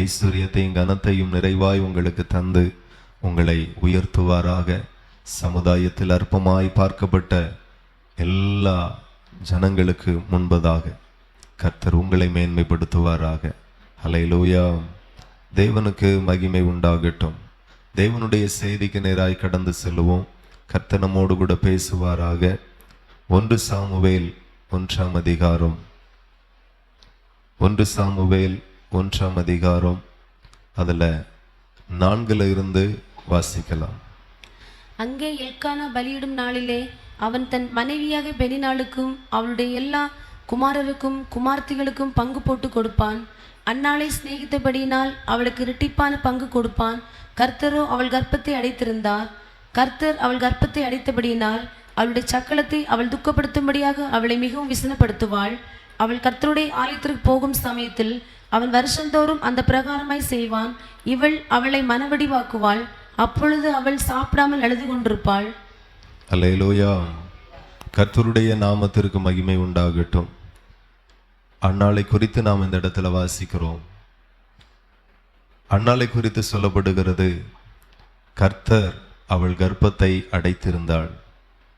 ஐஸ்வர்யத்தையும் கனத்தையும் நிறைவாய் உங்களுக்கு தந்து உங்களை உயர்த்துவாராக. சமுதாயத்தில் அற்பமாய் பார்க்கப்பட்ட எல்லா ஜனங்களுக்கு முன்பதாக கர்த்தர் உங்களை மேன்மைப்படுத்துவாராக. ஹல்லேலூயா. தேவனுக்கு மகிமை உண்டாகட்டும். தேவனுடைய செய்திக்கு நேராய் கடந்து செல்லுவோம். கர்த்தர் நம்மோடு கூட பேசுவாராக. 1 சாமுவேல் 1ஆம் அதிகாரம் 1 சாமுவேல் 1ஆம் அதிகாரம் அதில் 4 இருந்து வாசிக்கலாம். அங்கே எல்கானா பலியிடும் நாளிலே அவன் தன் மனைவியாக பெனினாளுக்கும் அவளுடைய எல்லா குமாரருக்கும் குமார்த்திகளுக்கும் பங்கு போட்டு கொடுப்பான். அன்னாளை சிநேகித்தபடியினால் அவளுக்கு இரட்டிப்பான பங்கு கொடுப்பான். கர்த்தரோ அவள் கர்ப்பத்தை அடைத்திருந்தார். கர்த்தர் அவள் கர்ப்பத்தை அடைத்தபடியினால் அவளுடைய சக்களத்தை அவள் துக்கப்படுத்தும்படியாக அவளை மிகவும் விசனப்படுத்துவாள். அவள் கர்த்தருடைய ஆலயத்திற்கு போகும் சமயத்தில் அவன் வருஷந்தோறும் அந்த பிரகாரமாய் செய்வான். இவள் அவளை மனவடிவாக்குவாள். அப்பொழுது அவள் சாப்பிடாமல் அழுது கொண்டிருப்பாள். அல்லேலூயா. கர்த்தருடைய நாமத்திற்கு மகிமை உண்டாகட்டும். அன்னாளை குறித்து நாம் இந்த இடத்துல வாசிக்கிறோம். அன்னாளை குறித்து சொல்லப்படுகிறது, கர்த்தர் அவள் கர்ப்பத்தை அடைத்திருந்தாள்.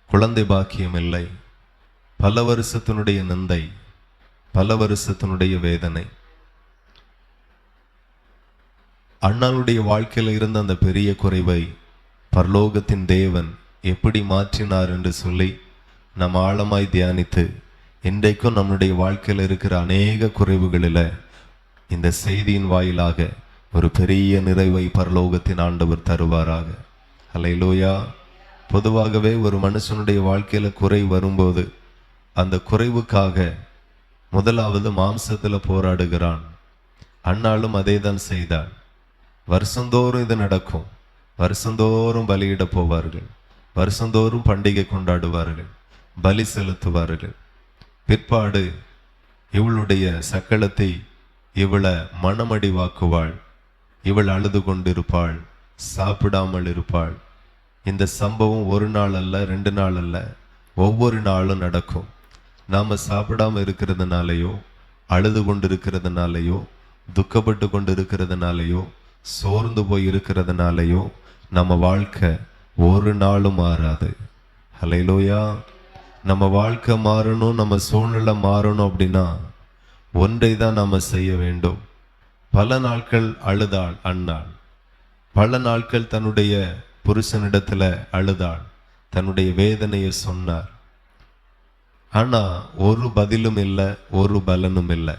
குழந்தை பாக்கியம் இல்லை. பல வருஷத்தினுடைய நிந்தை, பல வருஷத்தினுடைய வேதனை. அன்னாளுடைய வாழ்க்கையில் இருந்த அந்த பெரிய குறைவை பரலோகத்தின் தேவன் எப்படி மாற்றினார் என்று சொல்லி நாம் ஆழமாய் தியானித்து, இன்றைக்கும் நம்முடைய வாழ்க்கையில் இருக்கிற அநேக குறைவுகளில் இந்த செய்தியின் வாயிலாக ஒரு பெரிய நிறைவை பரலோகத்தின் ஆண்டவர் தருவாராக. அல்லேலூயா. பொதுவாகவே ஒரு மனுஷனுடைய வாழ்க்கையில் குறை வரும்போது அந்த குறைவுக்காக முதலாவது மாம்சத்தில் போராடுகிறான். அன்னாலும் அதே தான் செய்தாள். வருஷந்தோறும் இது நடக்கும். வருஷந்தோறும் பலியிட போவார்கள். வருஷந்தோறும் பண்டிகை கொண்டாடுவார்கள், பலி செலுத்துவார்கள். பிற்பாடு இவளுடைய சக்களத்தை இவளை மனமடிவாக்குவாள். இவள் அழுது கொண்டிருப்பாள், சாப்பிடாமல் இருப்பாள். இந்த சம்பவம் ஒரு நாள் அல்ல, 2 நாள் அல்ல, ஒவ்வொரு நாளும் நடக்கும். நாம் சாப்பிடாம இருக்கிறதுனாலையோ, அழுது கொண்டிருக்கிறதுனாலையோ, துக்கப்பட்டு கொண்டிருக்கிறதுனாலையோ, சோர்ந்து போய் இருக்கிறதுனாலையோ நம்ம வாழ்க்கை ஒரு நாளும் மாறாது. ஹல்லேலூயா. நம்ம வாழ்க்கை மாறணும், நம்ம சூழ்நிலை மாறணும் அப்படின்னா ஒன்றை தான் நம்ம செய்ய வேண்டும். பல நாட்கள் அழுதாள் அன்னாள். பல நாட்கள் தன்னுடைய புருஷனிடத்துல அழுதாள், தன்னுடைய வேதனையை சொன்னார். ஆனா ஒரு பதிலும் இல்லை, ஒரு பலனும் இல்லை.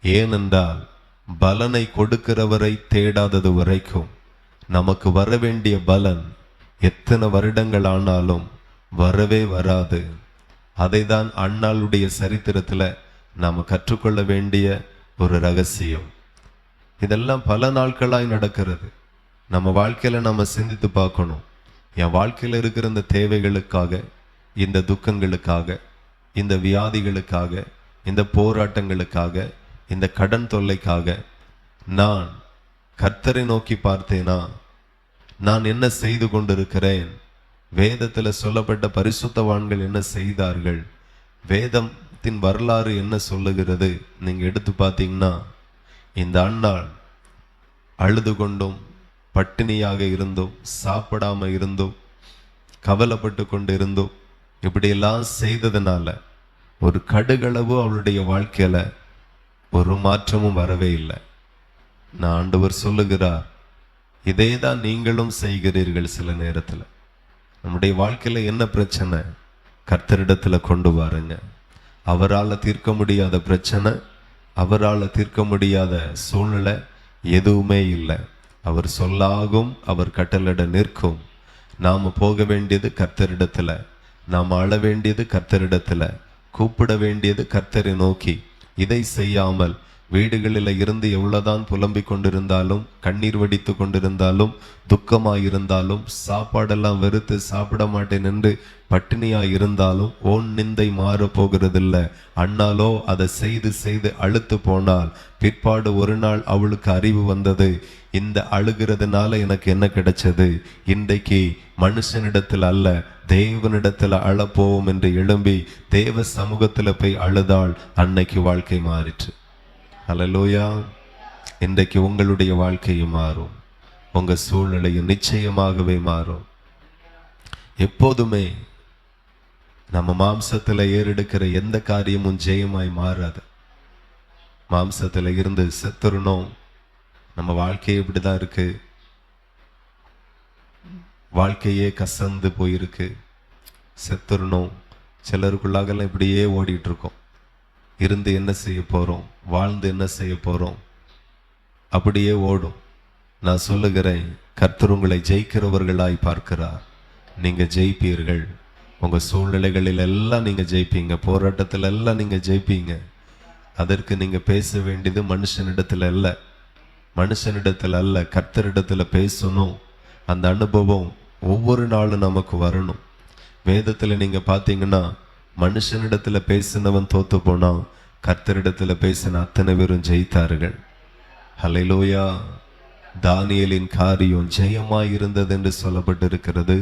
ஏனென்றால் பலனை கொடுக்கிறவரை தேடாதது வரைக்கும் நமக்கு வர வேண்டிய பலன் எத்தனை வருடங்கள் ஆனாலும் வரவே வராது. அதை தான் அன்னாளுடைய சரித்திரத்தில் நாம் கற்றுக்கொள்ள வேண்டிய ஒரு ரகசியம். இதெல்லாம் பல நாட்களாய் நடக்கிறது. நம்ம வாழ்க்கையில் நம்ம சிந்தித்து பார்க்கணும். என் வாழ்க்கையில் இருக்கிற இந்த தேவைகளுக்காக, இந்த துக்கங்களுக்காக, இந்த வியாதிகளுக்காக, இந்த போராட்டங்களுக்காக, இந்த கடன் தொல்லைக்காக நான் கர்த்தரை நோக்கி பார்த்தேனா? நான் என்ன செய்து கொண்டிருக்கிறேன்? வேதத்தில் சொல்லப்பட்ட பரிசுத்தவான்கள் என்ன செய்தார்கள்? வேதத்தின் வரலாறு என்ன சொல்லுகிறது? நீங்கள் எடுத்து பார்த்தீங்கன்னா, இந்த அன்னாள் அழுது கொண்டும், பட்டினியாக இருந்தும், சாப்பிடாம இருந்தும், கவலைப்பட்டு கொண்டு இருந்தும், இப்படியெல்லாம் செய்ததுனால ஒரு கடுகளவு அவளுடைய வாழ்க்கையில ஒரு மாற்றமும் வரவே இல்லை. நான் ஆண்டவர் சொல்லுகிறார், இதே தான் நீங்களும் செய்கிறீர்கள். சில நேரத்தில் நம்முடைய வாழ்க்கையில என்ன பிரச்சனை, கர்த்தரிடத்துல கொண்டு வாருங்க. அவரால் தீர்க்க முடியாத பிரச்சனை, அவரால் தீர்க்க முடியாத சூழ்நிலை எதுவுமே இல்லை. அவர் சொல்லாகும், அவர் கட்டளையிட நிற்கும். நாம் போக வேண்டியது கர்த்தரிடத்துல, நாம் ஆள வேண்டியது கர்த்தரிடத்துல, கூப்பிட வேண்டியது கர்த்தரை நோக்கி. இதை செய்யாமல் வீடுகளில் இருந்து எவ்வளவுதான் புலம்பிக் கொண்டிருந்தாலும், கண்ணீர் வடித்து கொண்டிருந்தாலும், துக்கமாயிருந்தாலும், சாப்பாடெல்லாம் வெறுத்து சாப்பிட மாட்டேன் என்று பட்டினியாய் இருந்தாலும் ஓன் நிந்தை மாற போகிறதில்லை. அண்ணாலோ அதை செய்து செய்து அழுத்து போனால் பிற்பாடு ஒரு நாள் அவளுக்கு அறிவு வந்தது, இந்த அழுகிறதுனால எனக்கு என்ன கிடைச்சது? இன்றைக்கு மனுஷனிடத்தில் அல்ல, தேவனிடத்தில் அழப்போவோம் என்று எழும்பி தேவ சமூகத்தில் போய் அழுதாள். அன்னைக்கு வாழ்க்கை மாறிற்று. ஹல்லேலூயா. இன்றைக்கு உங்களுடைய வாழ்க்கையும் மாறும், உங்க சூழ்நிலையும் நிச்சயமாகவே மாறும். எப்போதுமே நம்ம மாம்சத்துல ஏறெடுக்கிற எந்த காரியமும் ஜெயமாய் மாறாது. மாம்சத்துல இருந்து செத்துறணும். நம்ம வாழ்க்கையே இப்படிதான் இருக்கு, வாழ்க்கையே கசந்து போயிருக்கு, செத்துறணும். சிலருக்குள்ளாகலாம் இப்படியே ஓடிட்டு இருக்கோம். இருந்து என்ன செய்ய போறோம், வாழ்ந்து என்ன செய்ய போறோம், அப்படியே ஓடும். நான் சொல்லுகிறேன், கர்த்தர் உங்களை ஜெயிக்கிறவர்களாய் பார்க்கிறார். நீங்க ஜெயிப்பீர்கள். உங்க சூழ்நிலைகளில் எல்லாம் நீங்க ஜெயிப்பீங்க, போராட்டத்தில் எல்லாம் நீங்க ஜெயிப்பீங்க. அதற்கு நீங்க பேச வேண்டியது மனுஷனிடத்துல அல்ல, மனுஷனிடத்துல அல்ல, கர்த்தரிடத்துல பேசணும். அந்த அனுபவம் ஒவ்வொரு நாளும் நமக்கு வரணும். வேதத்துல நீங்க பாத்தீங்கன்னா, மனுஷனிடத்துல பேசினவன் தோத்து போனான், கர்த்தரிடத்துல பேசின அத்தனை பேரும் ஜெயித்தார்கள். ஹல்லேலூயா. தானியேலின் காரியம் ஜெயமாய் இருந்தது என்று சொல்லப்பட்டிருக்கிறது.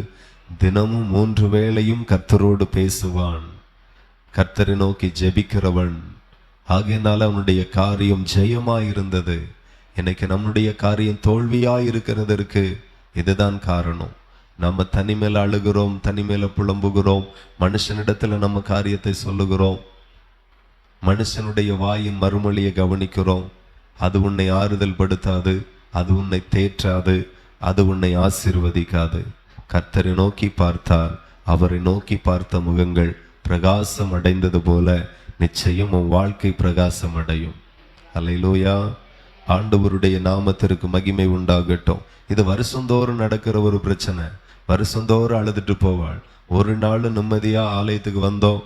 தினமும் 3 வேளையும் கர்த்தரோடு பேசுவான், கர்த்தரை நோக்கி ஜெபிக்கிறவன். ஆகையினால அவனுடைய காரியம் ஜெயமாய் இருந்தது. இன்னைக்கு நம்முடைய காரியம் தோல்வியாய் இருக்கிறதற்கு இதுதான் காரணம். நம்ம தனிமேல அழுகிறோம், தனிமேல புலம்புகிறோம், மனுஷனிடத்துல நம்ம காரியத்தை சொல்லுகிறோம், மனுஷனுடைய வாயின் மறுமொழியை கவனிக்கிறோம். அது உன்னை ஆறுதல் படுத்தாது, அது உன்னை தேற்றாது, அது உன்னை ஆசீர்வதிக்காது. கர்த்தரை நோக்கி பார்த்தால், அவரை நோக்கி பார்த்த முகங்கள் பிரகாசம் அடைந்தது போல நிச்சயம் உன் வாழ்க்கை பிரகாசம் அடையும். அல்லேலூயா. ஆண்டவருடைய நாமத்திற்கு மகிமை உண்டாகட்டும். இது வருஷந்தோறும் நடக்கிற ஒரு பிரச்சனை. வருஷந்தோறும் அழுதுட்டு போவாள். ஒரு நாள் நிம்மதியா ஆலயத்துக்கு வந்தோம்,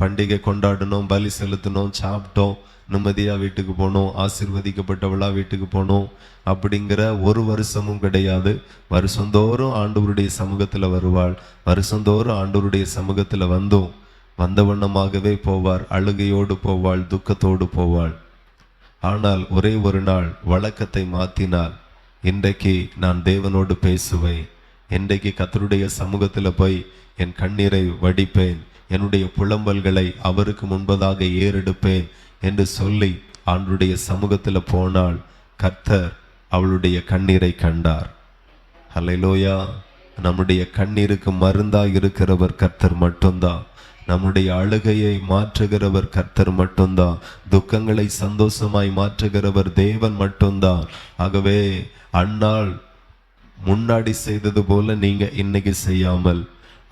பண்டிகை கொண்டாடணும், பலி செலுத்தணும், சாப்பிட்டோம், நிம்மதியா வீட்டுக்கு போனோம், ஆசீர்வதிக்கப்பட்டவளா வீட்டுக்கு போனோம் அப்படிங்கிற ஒரு வருஷமும் கிடையாது. வருஷந்தோறும் ஆண்டவருடைய சமூகத்துல வருவாள். வருஷந்தோறும் ஆண்டவருடைய சமூகத்துல வந்தவண்ணமாகவே போவார். அழுகையோடு போவாள், துக்கத்தோடு போவாள். ஆனால் ஒரே ஒரு நாள் வழக்கத்தை மாத்தினாள். இன்றைக்கு நான் தேவனோடு பேசுவேன், இன்றைக்கு கர்த்தருடைய சமூகத்துல போய் என் கண்ணீரை வடிப்பேன், என்னுடைய புலம்பல்களை அவருக்கு முன்பதாக ஏறெடுப்பேன் என்று சொல்லி ஆண்டவருடைய சமூகத்துல போனாள். கர்த்தர் அவளுடைய கண்ணீரை கண்டார். ஹல்லேலூயா. நம்முடைய கண்ணீருக்கு மருந்தாய் இருக்கிறவர் கர்த்தர் மட்டும்தான். நம்முடைய அழுகையை மாற்றுகிறவர் கர்த்தர் மட்டும்தான். துக்கங்களை சந்தோஷமாய் மாற்றுகிறவர் தேவன் மட்டும்தான். ஆகவே அன்னாள் முன்னாடி செய்தது போல நீங்க இன்னைக்கு செய்யாமல்,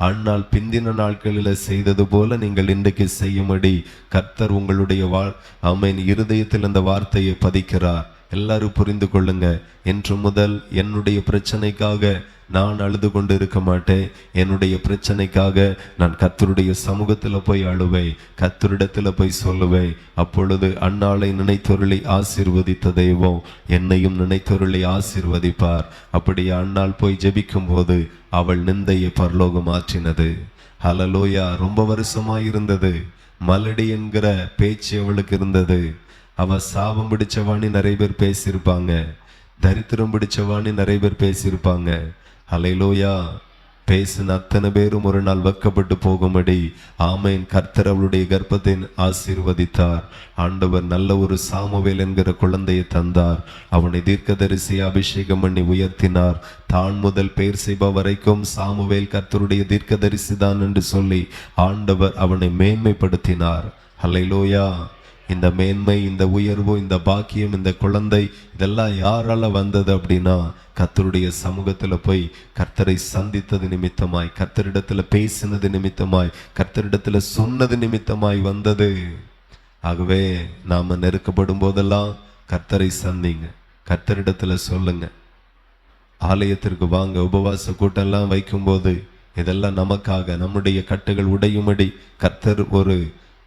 அன்னால் பிந்தின நாட்களில் செய்தது போல நீங்கள் இன்றைக்கு செய்யும்படி கர்த்தர் உங்களுடைய இருதயத்தில் அந்த வார்த்தையை பதிக்கிறார். எல்லாரும் புரிந்து கொள்ளுங்க. இன்று முதல் என்னுடைய பிரச்சனைக்காக நான் அழுது கொண்டு இருக்க மாட்டேன். என்னுடைய பிரச்சனைக்காக நான் கர்த்தருடைய சமூகத்தில் போய் அழுவேன், கர்த்தரிடத்தில் போய் சொல்லுவேன். அப்பொழுது அன்னாளை நினைத்தொருளை ஆசீர்வதித்த தெய்வம் என்னையும் நினைத்தொருளை ஆசீர்வதிப்பார். அப்படியே அன்னாள் போய் ஜெபிக்கும் போது அவள் நிந்தையை பரலோகம் ஆற்றினது. ஹல்லேலூயா. ரொம்ப வருஷமாயிருந்தது. மலடி என்கிற பேச்சு அவளுக்கு இருந்தது. அவ சாபம் பிடிச்சவாணி நிறைய பேர் பேசியிருப்பாங்க, தரித்திரம் பிடிச்சவாணி நிறைய பேர் பேசியிருப்பாங்க. ஹல்லேலூயா. பேசின அத்தனை பேரும் ஒரு நாள் வெட்கப்பட்டு போகும்படி ஆமேன் கர்த்தர் அவளுடைய கர்ப்பத்தை ஆசீர்வதித்தார். ஆண்டவர் நல்ல ஒரு சாமுவேல் என்கிற குழந்தையை தந்தார். அவனை தீர்க்கதரிசி அபிஷேகம் பண்ணி உயர்த்தினார். தான் முதல் பெயர்செபா வரைக்கும் சாமுவேல் கர்த்தருடைய தீர்க்கதரிசி தான் என்று சொல்லி ஆண்டவர் அவனை மேன்மைப்படுத்தினார். ஹல்லேலூயா. இந்த மேன்மை, இந்த உயர்வு, இந்த பாக்கியம், இந்த குழந்தை இதெல்லாம் யாரால வந்தது அப்படின்னா கர்த்தருடைய சமூகத்துல போய் கர்த்தரை சந்தித்தது நிமித்தமாய், கர்த்தரிடத்துல பேசினது நிமித்தமாய், கர்த்தரிடத்துல சொன்னது நிமித்தமாய் வந்தது. ஆகவே நாம நெருக்கப்படும் போதெல்லாம் கர்த்தரை சந்திங்க, கர்த்தரிடத்துல சொல்லுங்க. ஆலயத்திற்கு வாங்க, உபவாச கூட்டம்லாம் வைக்கும்போது இதெல்லாம் நமக்காக, நம்முடைய கட்டுகள் உடையும்படி கர்த்தர் ஒரு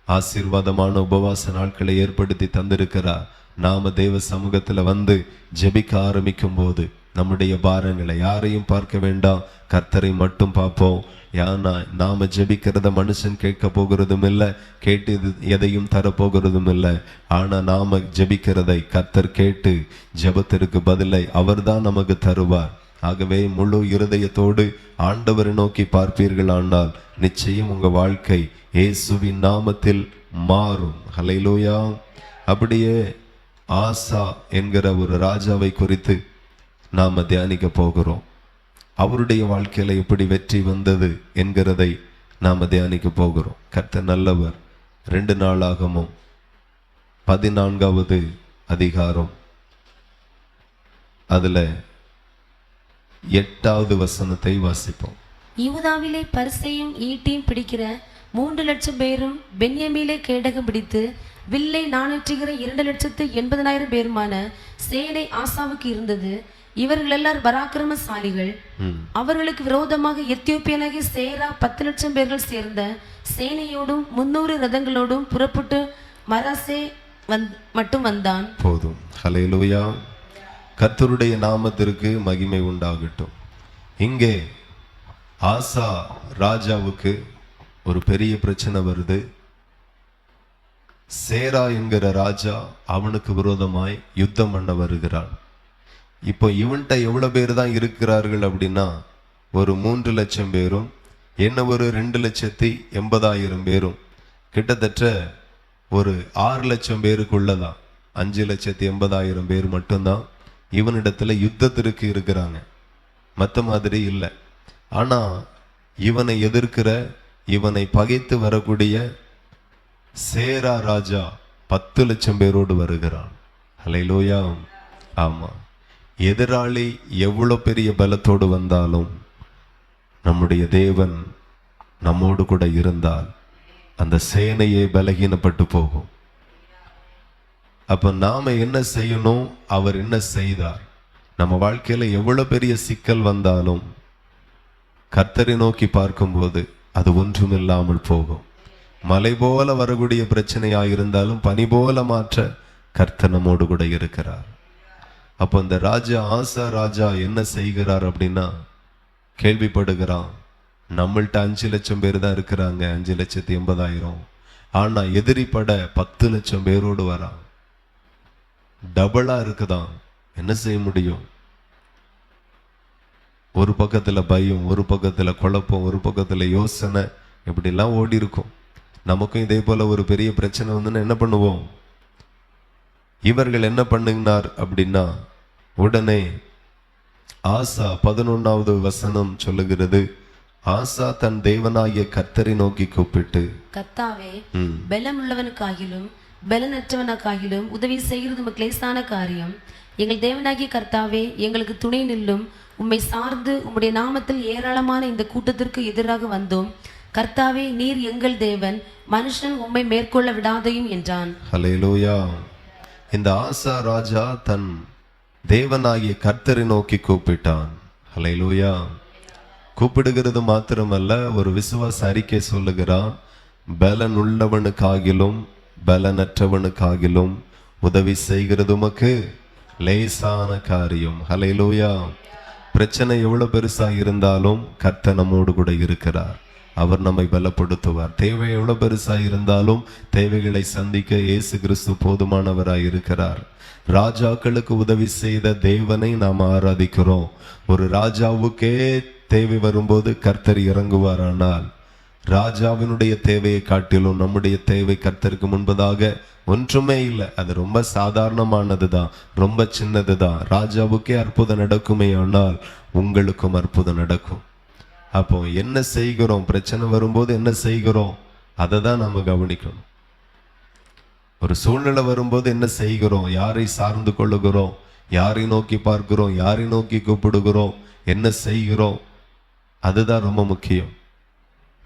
ஆசீர்வாதமான உபவாச நாட்களை ஏற்படுத்தி தந்திருக்கிறார். நாம தேவ சமூகத்துல வந்து ஜெபிக்க ஆரம்பிக்கும் போது நம்முடைய பாரங்களை யாரையும் பார்க்க வேண்டாம், கர்த்தரை மட்டும் பார்ப்போம். ஏன்னா நாம ஜெபிக்கிறத மனுஷன் கேட்க போகிறதும் இல்லை, கேட்டு எதையும் தரப்போகிறதும் இல்லை. ஆனா நாம ஜெபிக்கிறதை கர்த்தர் கேட்டு ஜெபத்திற்கு பதிலை அவர்தான் நமக்கு தருவார். ஆகவே முழு இருதயத்தோடு ஆண்டவரை நோக்கி பார்ப்பீர்களானால் நிச்சயம் உங்க வாழ்க்கை இயேசுவின் நாமத்தில் மாறும். ஹல்லேலூயா. அப்படியே ஆசா என்கிற ஒரு ராஜாவை குறித்து நாம தியானிக்க போகிறோம். அவருடைய வாழ்க்கையில எப்படி வெற்றி வந்தது என்கிறதை நாம தியானிக்க போகிறோம். கர்த்தர் நல்லவர். 2 நாளாகமம் 14வது அதிகாரம் அதுல 8வது வசனத்தை வாசிப்போம். யூதாவிலே பரிசையும் ஈட்டியும் பிடிக்கிற 3,00,000 பேரும் பென்யமீலே கேடகம் பிடித்து வில்லை நாணேற்றுகிற 2,80,000 பேருமான சேனை ஆசாவுக்கு இருந்தது. இவர்கள் எல்லாரும் பராக்கிரமசாலிகள். அவர்களுக்கு விரோதமாக எத்தியோப்பியனாகிய சேரா 10,00,000 பேர்கள் சேர்ந்த சேனையோடும் 300 ரதங்களோடும் புறப்பட்டு மராசே மட்டும் வந்தான். போதும். ஹல்லேலூயா. கர்த்தருடைய நாமத்திற்கு மகிமை உண்டாகட்டும். இங்கே ஆசா ராஜாவுக்கு ஒரு பெரிய பிரச்சனை வருது. சேரா என்கிற ராஜா அவனுக்கு விரோதமாய் யுத்தம் பண்ண வருகிறான். இப்போ இவன்கிட்ட எவ்வளவு பேர் தான் இருக்கிறார்கள் அப்படின்னா ஒரு 3,00,000 பேரும் என்ன ஒரு 2,80,000 பேரும், கிட்டத்தட்ட ஒரு 6,00,000 பேருக்குள்ளதான் 5,80,000 பேர் மட்டும்தான் இவனிடத்துல யுத்தத்திற்கு இருக்கிறாங்க. மற்ற மாதிரி இல்லை. ஆனா இவனை எதிர்க்கிற, இவனை பகைத்து வரக்கூடிய சேரா ராஜா 10,00,000 பேரோடு வருகிறான். ஹல்லேலூயா. ஆமா, எதிராளி எவ்வளவு பெரிய பலத்தோடு வந்தாலும் நம்முடைய தேவன் நம்மோடு கூட இருந்தால் அந்த சேனையே பலகீனப்பட்டு போகும். அப்ப நாம என்ன செய்யணும், அவர் என்ன செய்தார்? நம்ம வாழ்க்கையில எவ்வளவு பெரிய சிக்கல் வந்தாலும் கர்த்தரை நோக்கி பார்க்கும்போது அது ஒன்றுமில்லாமல் போகும். மலை போல வரக்கூடிய பிரச்சனையாயிருந்தாலும் பனி போல மாற்ற கர்த்தர் நம்மோடு கூட இருக்கிறார். அப்போ இந்த ஆசா ராஜா என்ன செய்கிறார் அப்படின்னா, கேள்விப்படுகிறான் நம்மள்ட்ட 5,00,000 பேர் தான் இருக்கிறாங்க, 5,80,000. ஆனா எதிரிப்பட 10,00,000 பேரோடு வரான். டபுளா இருக்குதான். என்ன செய்ய முடியும்? ஒரு பக்கத்துல பயம், ஒரு பக்கத்துல குழப்பம், ஒரு பக்கத்துல யோசனை, இப்படிலாம் ஓடி இருக்கும். நமக்கும் இதே போல ஒரு பெரிய பிரச்சனை வந்துன்னு என்ன பண்ணுவோம்? இவர்கள் என்ன பண்ணுனார் அப்படின்னா, உடனே ஆசா 11வது வசனம் சொல்லுகிறது, ஆசா தன் தேவனாகிய கர்த்தரை நோக்கி கூப்பிட்டு, கர்த்தாவே, பலமுள்ளவனுக்காகிலும் பலனற்றவனுக்காகிலும் உதவி செய்கிறது உமக்கு லேசான காரியம். எங்கள் தேவனாகிய கர்த்தாவே, எங்களுக்கு துணை நில்லும். உம்மை சார்ந்து உம்முடைய நாமத்தில் ஏராளமான இந்த கூட்டத்திற்கு எதிராக வந்தோம். கர்த்தாவே, நீர் எங்கள் தேவன், மனுஷன் உம்மை மேற்கொள்ள விடாதையும் என்றான். ஹல்லேலூயா. இந்த ஆசா ராஜா தன் தேவனாகிய கர்த்தரை நோக்கி கூப்பிட்டான். ஹல்லேலூயா. கூப்பிடுகிறது மாத்திரமல்ல, ஒரு விசுவாச அறிக்கை சொல்லுகிறான். பலன் உள்ளவனுக்காகிலும் பலனற்றவனுக்காகிலும் உதவி செய்கிறது உமக்கு லேசான காரியம். ஹல்லேலூயா. பிரச்சனை எவ்வளவு பெருசா இருந்தாலும் கர்த்தர் நம்மோடு கூட இருக்கிறார். அவர் நம்மை பலப்படுத்துவார். தேவை எவ்வளவு பெருசா இருந்தாலும் தேவைகளை சந்திக்க இயேசு கிறிஸ்து போதுமானவராய் இருக்கிறார். ராஜாக்களுக்கு உதவி செய்த தேவனை நாம் ஆராதிக்கிறோம். ஒரு ராஜாவுக்கே தேவை வரும்போது கர்த்தர் இறங்குவாரானால், ராஜாவினுடைய தேவையை காட்டிலும் நம்முடைய தேவை கர்த்தருக்கு முன்பதாக ஒன்றுமே இல்லை. அது ரொம்ப சாதாரணமானதுதான், ரொம்ப சின்னதுதான். ராஜாவுக்கே அற்புதம் நடக்குமே, ஆனால் உங்களுக்கும் அற்புதம் நடக்கும். அப்போ என்ன செய்கிறோம்? பிரச்சனை வரும்போது என்ன செய்கிறோம், அதை தான் நாம கவனிக்கணும். ஒரு சூழ்நிலை வரும்போது என்ன செய்கிறோம், யாரை சார்ந்து கொள்ளுகிறோம், யாரை நோக்கி பார்க்கிறோம், யாரை நோக்கி கூப்பிடுகிறோம், என்ன செய்கிறோம், அதுதான் ரொம்ப முக்கியம்.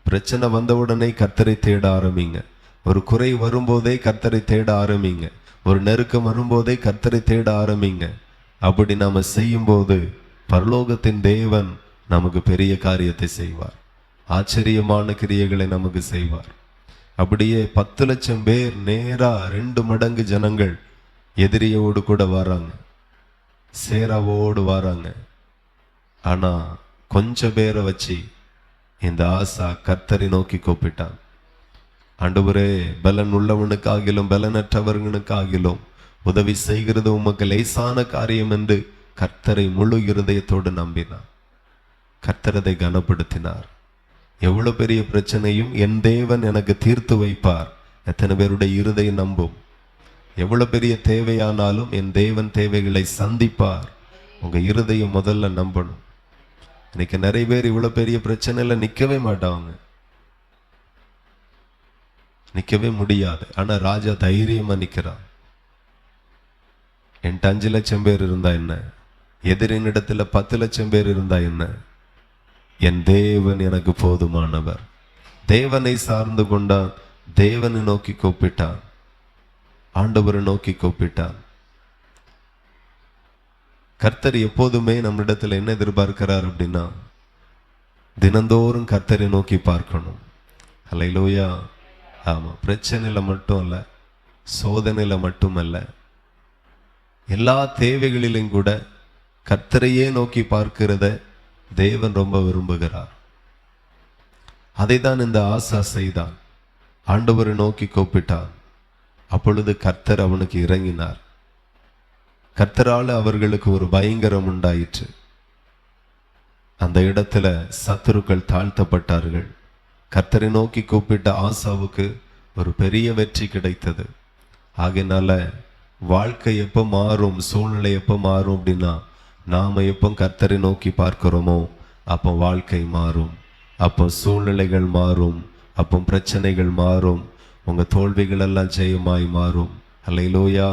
பிரச்சனை வந்தவுடனே கர்த்தரை தேட ஆரம்பிங்க. ஒரு குறை வரும்போதே கர்த்தரை தேட ஆரம்பிங்க. ஒரு நெருக்கம் வரும்போதே கர்த்தரை தேட ஆரம்பிங்க. அப்படி நாம செய்யும்போது பரலோகத்தின் தேவன் நமக்கு பெரிய காரியத்தை செய்வார். ஆச்சரியமான கிரியைகளை நமக்கு செய்வார். அப்படியே 10,00,000 பேர் நேரா 2 மடங்கு ஜனங்கள் எதிரியோடு கூட வராங்க, சேராவோடு வராங்க. ஆனா கொஞ்சம் பேரை வச்சு இந்த ஆசா கர்த்தரை நோக்கி கூப்பிட்டான். ஆண்டவரே, பலன் உள்ளவனுக்காகிலும் பலனற்றவர்களுக்காகிலும் உதவி செய்கிறது உமக்கு லேசான காரியம் என்று கர்த்தரை முழு இருதயத்தோடு நம்பினார். கர்த்தரதை கனப்படுத்தினார். எவ்வளவு பெரிய பிரச்சனையும் என் தேவன் எனக்கு தீர்த்து வைப்பார். எத்தனை பேருடைய இருதயம் நம்பும்? எவ்வளவு பெரிய தேவையானாலும் என் தேவன் தேவைகளை சந்திப்பார். உங்க இருதயம் முதல்ல நம்பணும். இன்னைக்கு நிறைய பேர் இவ்வளவு பெரிய பிரச்சனையில நிக்கவே மாட்டாங்க, நிக்கவே முடியாது. ஆனா ராஜா தைரியமா நிக்கிறான். என்கிட்ட 5 லட்சம் பேர் இருந்தா என்ன, எதிரினிடத்துல 10 லட்சம் பேர் இருந்தா என்ன, என் தேவன் எனக்கு போதுமானவர். தேவனை சார்ந்து கொண்டான், தேவனை நோக்கி கூப்பிட்டான், ஆண்டவரை நோக்கி கூப்பிட்டான். கர்த்தர் எப்போதுமே நம்மிடத்துல என்ன எதிர்பார்க்கிறார் அப்படின்னா, தினந்தோறும் கர்த்தரை நோக்கி பார்க்கணும். அல்லேலூயா. ஆமா, பிரச்சனையில மட்டும் அல்ல, சோதனையில மட்டுமல்ல, எல்லா தேவைகளிலும் கூட கர்த்தரையே நோக்கி பார்க்கிறத தேவன் ரொம்ப விரும்புகிறார். அதை தான் இந்த ஆசா செய்தான். ஆண்டவரை நோக்கி கூப்பிட்டான். அப்பொழுது கர்த்தர் அவனுக்கு இறங்கினார். கர்த்தரால் அவர்களுக்கு ஒரு பயங்கரம் உண்டாயிற்று. அந்த இடத்துல சத்துருக்கள் தாழ்த்தப்பட்டார்கள். கர்த்தரை நோக்கி கூப்பிட்ட ஆசாவுக்கு ஒரு பெரிய வெற்றி கிடைத்தது. ஆகையினால வாழ்க்கை எப்போ மாறும், சூழ்நிலை எப்போ மாறும் அப்படின்னா, நாம எப்போ கர்த்தரை நோக்கி பார்க்கிறோமோ அப்போ வாழ்க்கை மாறும், அப்போ சூழ்நிலைகள் மாறும், அப்போ பிரச்சனைகள் மாறும், உங்க தோல்விகள் எல்லாம் ஜெயமாய் மாறும். அல்லேலூயா.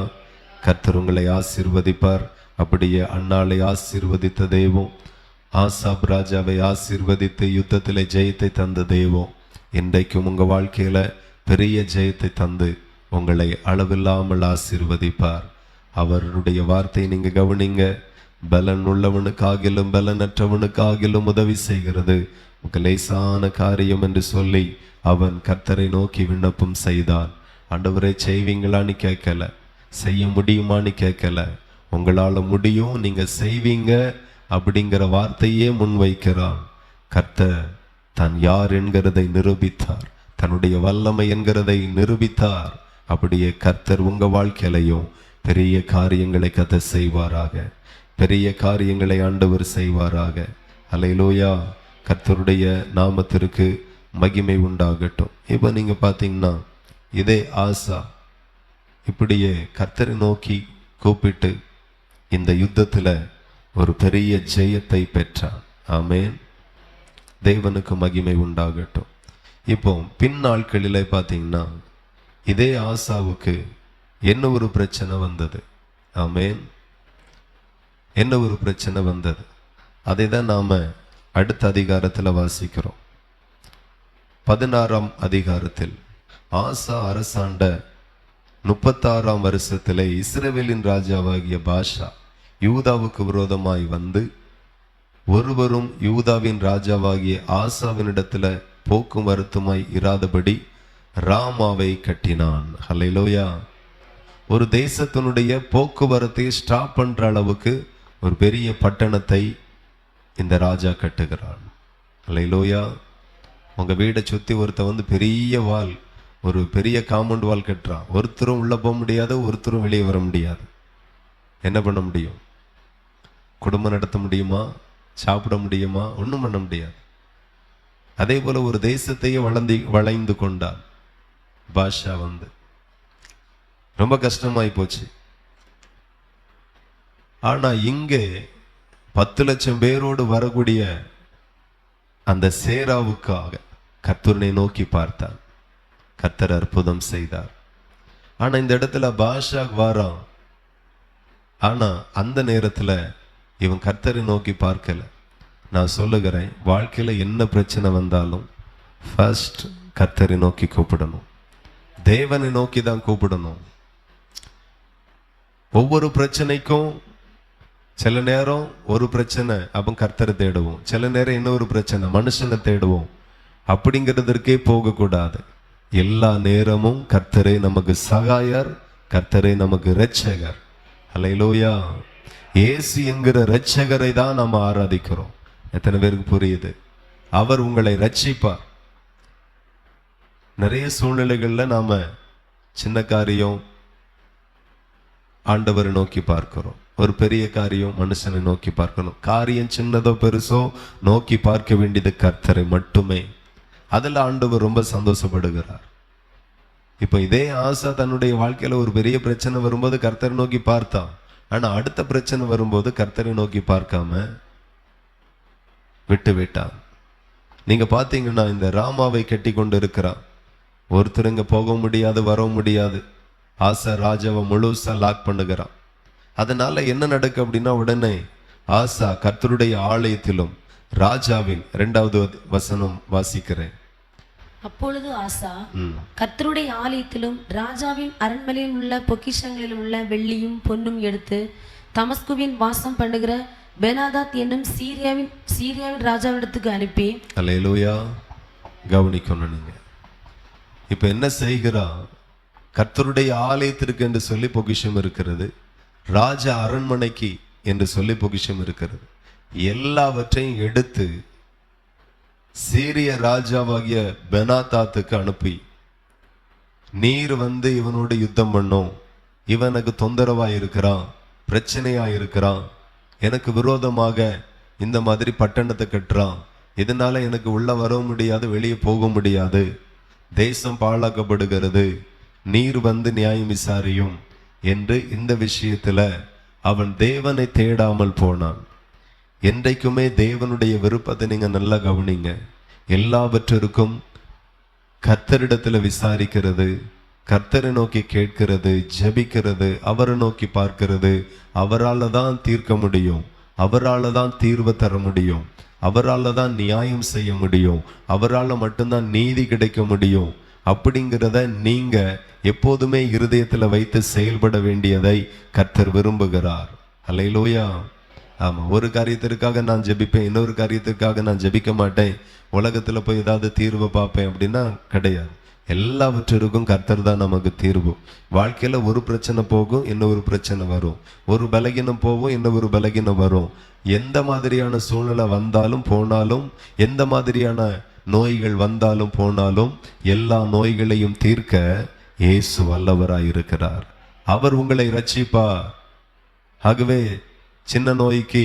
கர்த்தர் உங்களை ஆசீர்வதிப்பார். அப்படியே அன்னாளை ஆசீர்வதித்த தெய்வம், ஆசாப் ராஜாவை ஆசீர்வதித்து யுத்தத்திலே ஜெயத்தை தந்த தெய்வம் இன்றைக்கும் உங்க வாழ்க்கையில பெரிய ஜெயத்தை தந்து உங்களை அளவில்லாமல் ஆசீர்வதிப்பார். அவருடைய வார்த்தையை நீங்க கவனிங்க. பலன் உள்ளவனுக்காகிலும் பலனற்றவனுக்காகிலும் உதவி செய்கிறது உங்க லேசான காரியம் என்று சொல்லி அவன் கர்த்தரை நோக்கி விண்ணப்பம் செய்தான். ஆண்டவரே செய்வீங்களான்னு கேட்கல, செய்ய முடியுமான்னு கேட்கல, உங்களால முடியும், நீங்க செய்வீங்க அப்படிங்கிற வார்த்தையே முன்வைக்கிறான். கர்த்தர் தான் யார் என்கிறதை நிரூபித்தார், தன்னுடைய வல்லமை என்கிறதை நிரூபித்தார். அப்படியே கர்த்தர் உங்க வாழ்க்கையிலையும் பெரிய காரியங்களை கர்த்தர் செய்வாராக, பெரிய காரியங்களை ஆண்டவர் செய்வாராக. அல்லேலூயா. கர்த்தருடைய நாமத்திற்கு மகிமை உண்டாகட்டும். இப்போ நீங்க பாத்தீங்கன்னா, இதே ஆசா இப்படியே கர்த்தரை நோக்கி கூப்பிட்டு இந்த யுத்தத்துல ஒரு பெரிய ஜெயத்தை பெற்றான். ஆமென். தேவனுக்கு மகிமை உண்டாகட்டும். இப்போ பின் நாட்களிலே பார்த்தீங்கன்னா, இதே ஆசாவுக்கு என்ன ஒரு பிரச்சனை வந்தது. ஆமென். என்ன ஒரு பிரச்சனை வந்தது, அதை தான் நாம அடுத்த அதிகாரத்தில் வாசிக்கிறோம். 16ஆம் அதிகாரத்தில் ஆசா அரசாண்ட 36ஆம் வருஷத்திலே இஸ்ரவேலின் ராஜாவாகிய பாஷா யூதாவுக்கு விரோதமாய் வந்து ஒருவரும் யூதாவின் ராஜாவாகிய ஆசாவினிடத்துல போக்கும் வருத்தமாய் இராதபடி ராமாவை கட்டினான். ஹல்லேலூயா. ஒரு தேசத்தினுடைய போக்குவரத்தை ஸ்டாப் பண்ற அளவுக்கு ஒரு பெரிய பட்டணத்தை இந்த ராஜா கட்டுகிறான். ஹல்லேலூயா. உங்க வீடை சுத்தி ஒருத்த வந்து பெரிய வால், ஒரு பெரிய காம்பவுண்ட் வால் கட்டுறான். ஒருத்தரும் உள்ள போக முடியாது, ஒருத்தரும் வெளியே வர முடியாது. என்ன பண்ண முடியும்? குடும்பம் நடத்த முடியுமா? சாப்பிட முடியுமா? ஒன்றும் பண்ண முடியாது. அதே போல ஒரு தேசத்தையே வளைந்து கொண்டான் பாஷா. வந்து ரொம்ப கஷ்டமாய் போச்சு. ஆனா இங்கே 10 லட்சம் பேரோடு வரக்கூடிய அந்த சேராவுக்காக கர்த்தரை நோக்கி பார்த்தான். கர்த்தர் அற்புதம் செய்தார். ஆனா இந்த இடத்துல பாஷா வாரான். ஆனா அந்த நேரத்துல இவன் கர்த்தரை நோக்கி பார்க்கல. நான் சொல்லுகிறேன், வாழ்க்கையில என்ன பிரச்சனை வந்தாலும் ஃபர்ஸ்ட் கர்த்தரை நோக்கி கூப்பிடணும், தேவனை நோக்கி தான் கூப்பிடணும். ஒவ்வொரு பிரச்சனைக்கும் சில நேரம் ஒரு பிரச்சனை அப்ப கர்த்தரை தேடுவோம், சில நேரம் இன்னொரு பிரச்சனை மனுஷனை தேடுவோம். அப்படிங்கிறதற்கே போகக்கூடாது. எல்லா நேரமும் கர்த்தரே நமக்கு சகாயர், கர்த்தரே நமக்கு இரட்சகர். அல்லேலூயா. இயேசு என்கிற இரட்சகரை தான் நம்ம ஆராதிக்கிறோம். எத்தனை பேருக்கு புரியுது? அவர் உங்களை ரட்சிப்பார். நிறைய சூழ்நிலைகள்ல நாம சின்ன காரியம் ஆண்டவரை நோக்கி பார்க்கிறோம், ஒரு பெரிய காரியம் மனுஷனை நோக்கி பார்க்கணும். காரியம் சின்னதோ பெருசோ நோக்கி பார்க்க வேண்டியது கர்த்தரை மட்டுமே. அதில் ஆண்டவர் ரொம்ப சந்தோஷப்படுகிறார். இப்போ இதே ஆசா தன்னுடைய வாழ்க்கையில ஒரு பெரிய பிரச்சனை வரும்போது கர்த்தரை நோக்கி பார்த்தான். ஆனா அடுத்த பிரச்சனை வரும்போது கர்த்தரை நோக்கி பார்க்காம விட்டு விட்டான். நீங்க பாத்தீங்கன்னா இந்த ராமாவை கட்டி கொண்டு இருக்கிறான். ஒருத்தர் இங்க போக முடியாது, வர முடியாது. ஆசா ராஜாவை முழுசா லாக் பண்ணுகிறான். அதனால என்ன நடக்கு அப்படின்னா, உடனே ஆசா கர்த்தருடைய ஆலயத்திலும் ராஜாவின் 2வது வசனம் வாசிக்கிறேன். அப்பொழுது ஆசா கர்த்தருடைய ஆலயத்திலும் ராஜாவின் அரண்மனையில் உள்ள பொக்கிஷங்களிலும் உள்ள வெள்ளியும் பொன்னும் எடுத்து தமஸ்குவின் வாசம் பண்ணுகிற பெனாதாத் என்னும் சீரியாவின் ராஜாவிடத்துக்கு அனுப்பி. அல்லேலூயா. கவனிக்கணும் நீங்க. இப்ப என்ன செய்கிறா? கர்த்தருடைய ஆலயத்திற்கு என்று சொல்லி பொக்கிஷம் இருக்கிறது, ராஜ அரண்மனைக்கு என்று சொல்லி பொக்கிஷம் இருக்கிறது. எல்லாவற்றையும் எடுத்து சீரிய ராஜாவாகிய பெனாதாத்துக்கு அனுப்பி, நீர் வந்து இவனோடு யுத்தம் பண்ணும், இவனுக்கு தொந்தரவா இருக்கிறான், பிரச்சனையா இருக்கிறான், எனக்கு விரோதமாக இந்த மாதிரி பட்டணத்தை கட்டுறான், இதனால எனக்கு உள்ள வர முடியாது, வெளியே போக முடியாது, தேசம் பாழாக்கப்படுகிறது, நீர் வந்து நியாயம் விசாரியும் என்று இந்த விஷயத்துல அவன் தேவனை தேடாமல் போனான். என்றைக்குமே தேவனுடைய விருப்பத்தை நீங்க நல்லா கவனிங்க. எல்லாவற்றிற்கும் கர்த்தரிடத்துல விசாரிக்கிறது, கர்த்தரை நோக்கி கேட்கிறது, ஜெபிக்கிறது, அவரை நோக்கி பார்க்கிறது. அவரால் தான் தீர்க்க முடியும், அவரால் தான் தீர்வு தர முடியும், அவரால் தான் நியாயம் செய்ய முடியும், அவரால் மட்டும்தான் நீதி கிடைக்க முடியும். அப்படிங்கிறத நீங்க எப்போதுமே இருதயத்துல வைத்து செயல்பட வேண்டியதை கர்த்தர் விரும்புகிறார். அல்லேலூயா. ஆமா, ஒரு காரியத்திற்காக நான் ஜெபிப்பேன், இன்னொரு காரியத்திற்காக நான் ஜெபிக்க மாட்டேன், உலகத்துல போய் ஏதாவது தீர்வு பார்ப்பேன் அப்படின்னா கிடையாது. எல்லாவற்றிற்கும் கர்த்தர் தான் நமக்கு தீர்வு. வாழ்க்கையில ஒரு பிரச்சனை போகும், இன்னொரு பிரச்சனை வரும், ஒரு பலகீனம் போகும், இன்னொரு பலகீனம் வரும். எந்த மாதிரியான சூழ்நிலை வந்தாலும் போனாலும், எந்த மாதிரியான நோய்கள் வந்தாலும் போனாலும், எல்லா நோய்களையும் தீர்க்க இயேசு வல்லவராய் இருக்கிறார். அவர் உங்களை ரட்சிப்பார். ஆகவே சின்ன நோய்க்கு